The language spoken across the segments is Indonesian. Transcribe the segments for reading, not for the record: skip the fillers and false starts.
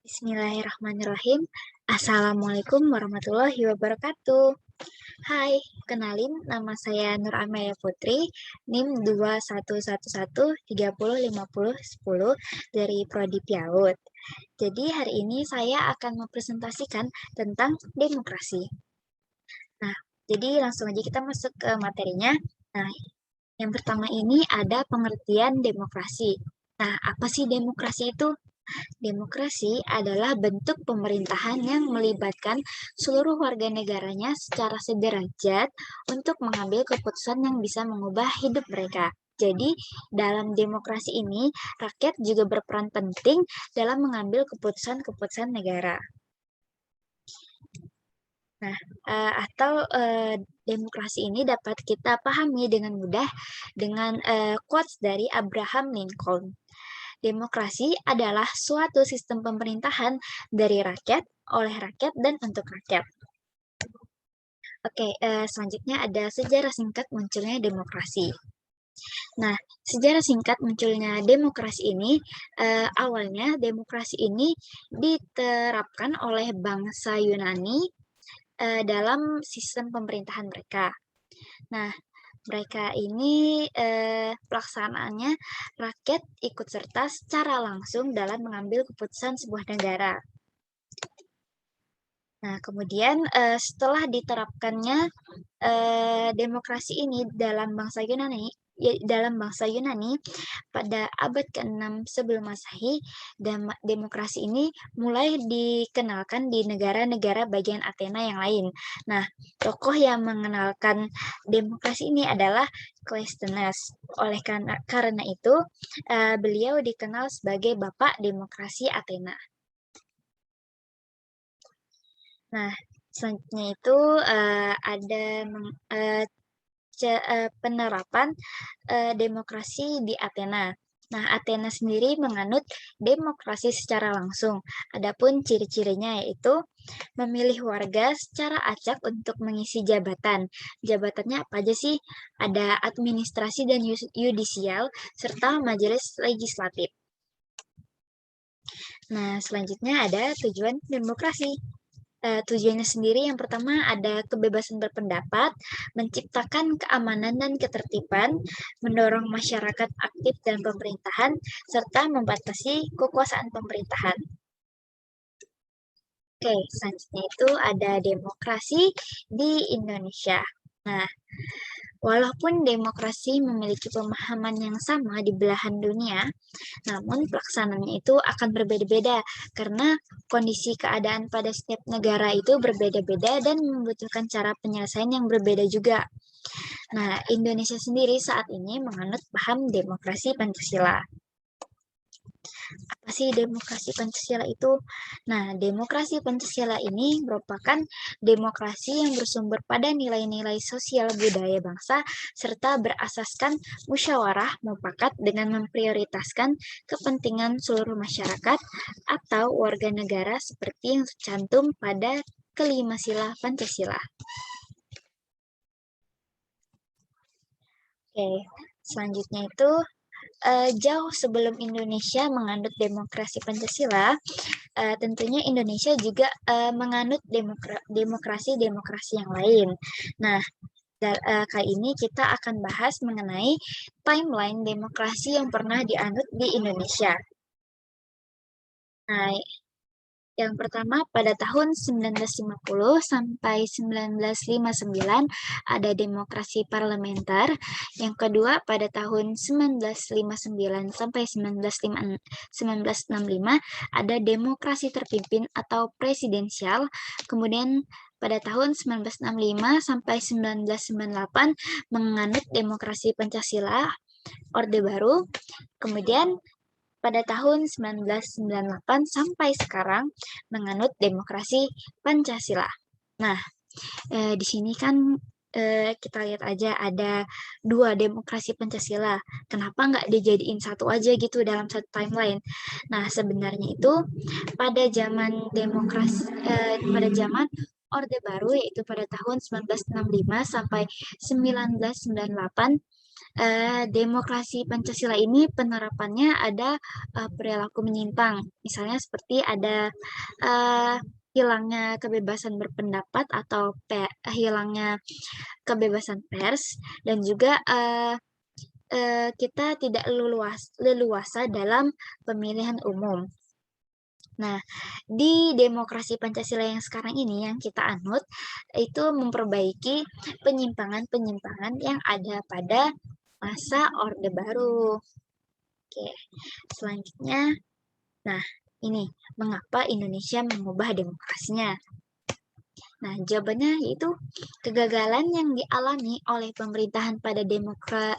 Bismillahirrahmanirrahim. Assalamualaikum warahmatullahi wabarakatuh. Hai, kenalin nama saya Nur Amelia Putri, NIM 2111305010 dari Prodi PIAUD. Jadi hari ini saya akan mempresentasikan tentang demokrasi. Nah, jadi langsung aja kita masuk ke materinya. Nah, yang pertama ini ada pengertian demokrasi. Nah, apa sih demokrasi itu? Demokrasi adalah bentuk pemerintahan yang melibatkan seluruh warga negaranya secara sederajat untuk mengambil keputusan yang bisa mengubah hidup mereka. Jadi, dalam demokrasi ini, rakyat juga berperan penting dalam mengambil keputusan-keputusan negara. Nah, demokrasi ini dapat kita pahami dengan mudah dengan quotes dari Abraham Lincoln. Demokrasi adalah suatu sistem pemerintahan dari rakyat, oleh rakyat, dan untuk rakyat. Oke, selanjutnya ada sejarah singkat munculnya demokrasi. Nah, sejarah singkat munculnya demokrasi ini, awalnya demokrasi ini diterapkan oleh bangsa Yunani dalam sistem pemerintahan mereka. Nah, mereka ini pelaksanaannya rakyat ikut serta secara langsung dalam mengambil keputusan sebuah negara. Nah, kemudian setelah diterapkannya demokrasi ini dalam bangsa Yunani pada abad ke-6 sebelum Masehi, demokrasi ini mulai dikenalkan di negara-negara bagian Athena yang lain. Nah, tokoh yang mengenalkan demokrasi ini adalah Cleisthenes. Oleh karena itu, beliau dikenal sebagai Bapak Demokrasi Athena. Nah, selanjutnya itu ada penerapan demokrasi di Athena. Nah, Athena sendiri menganut demokrasi secara langsung. Adapun ciri-cirinya yaitu memilih warga secara acak untuk mengisi jabatan. Jabatannya apa aja sih? Ada administrasi dan yudisial, serta majelis legislatif. Nah, selanjutnya ada tujuan demokrasi. Tujuannya sendiri yang pertama ada kebebasan berpendapat, menciptakan keamanan dan ketertiban, mendorong masyarakat aktif dalam pemerintahan, serta membatasi kekuasaan pemerintahan. Oke, selanjutnya itu ada demokrasi di Indonesia. Nah, walaupun demokrasi memiliki pemahaman yang sama di belahan dunia, namun pelaksanaannya itu akan berbeda-beda karena kondisi keadaan pada setiap negara itu berbeda-beda dan membutuhkan cara penyelesaian yang berbeda juga. Nah, Indonesia sendiri saat ini menganut paham demokrasi Pancasila. Apa sih demokrasi Pancasila itu? Nah, demokrasi Pancasila ini merupakan demokrasi yang bersumber pada nilai-nilai sosial budaya bangsa serta berasaskan musyawarah mufakat dengan memprioritaskan kepentingan seluruh masyarakat atau warga negara seperti yang tercantum pada kelima sila Pancasila. Oke, selanjutnya itu jauh sebelum Indonesia menganut demokrasi Pancasila, tentunya Indonesia juga menganut demokrasi-demokrasi yang lain. Nah, kali ini kita akan bahas mengenai timeline demokrasi yang pernah dianut di Indonesia. Nah, yang pertama pada tahun 1950 sampai 1959 ada demokrasi parlementer. Yang kedua pada tahun 1959 sampai 1965 ada demokrasi terpimpin atau presidensial. Kemudian pada tahun 1965 sampai 1998 menganut demokrasi Pancasila, Orde Baru. Kemudian pada tahun 1998 sampai sekarang menganut demokrasi Pancasila. Nah, di sini kan kita lihat aja ada dua demokrasi Pancasila. Kenapa nggak dijadiin satu aja gitu dalam satu timeline? Nah, sebenarnya itu pada zaman pada zaman Orde Baru yaitu pada tahun 1965 sampai 1998 Demokrasi Pancasila ini penerapannya ada perilaku menyimpang, misalnya seperti ada uh, hilangnya kebebasan berpendapat atau hilangnya kebebasan pers, dan juga kita tidak leluasa dalam pemilihan umum. Nah, di demokrasi Pancasila yang sekarang ini yang kita anut itu memperbaiki penyimpangan-penyimpangan yang ada pada masa Orde Baru. Oke, selanjutnya, nah ini mengapa Indonesia mengubah demokrasinya? Nah, jawabannya yaitu kegagalan yang dialami oleh pemerintahan pada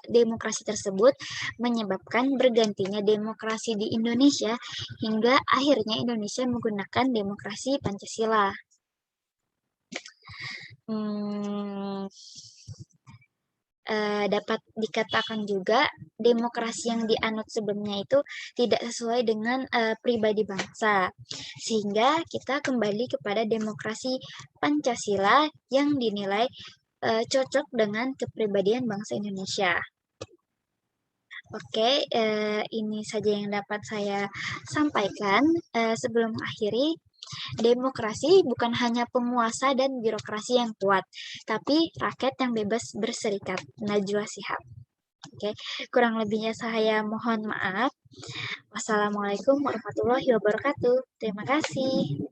demokrasi tersebut menyebabkan bergantinya demokrasi di Indonesia hingga akhirnya Indonesia menggunakan demokrasi Pancasila. Dapat dikatakan juga demokrasi yang dianut sebelumnya itu tidak sesuai dengan pribadi bangsa, sehingga kita kembali kepada demokrasi Pancasila yang dinilai cocok dengan kepribadian bangsa Indonesia. Oke, ini saja yang dapat saya sampaikan. Sebelum akhiri, demokrasi bukan hanya penguasa dan birokrasi yang kuat, tapi rakyat yang bebas berserikat. Najwa Shihab. Oke, kurang lebihnya saya mohon maaf. Wassalamualaikum warahmatullahi wabarakatuh. Terima kasih.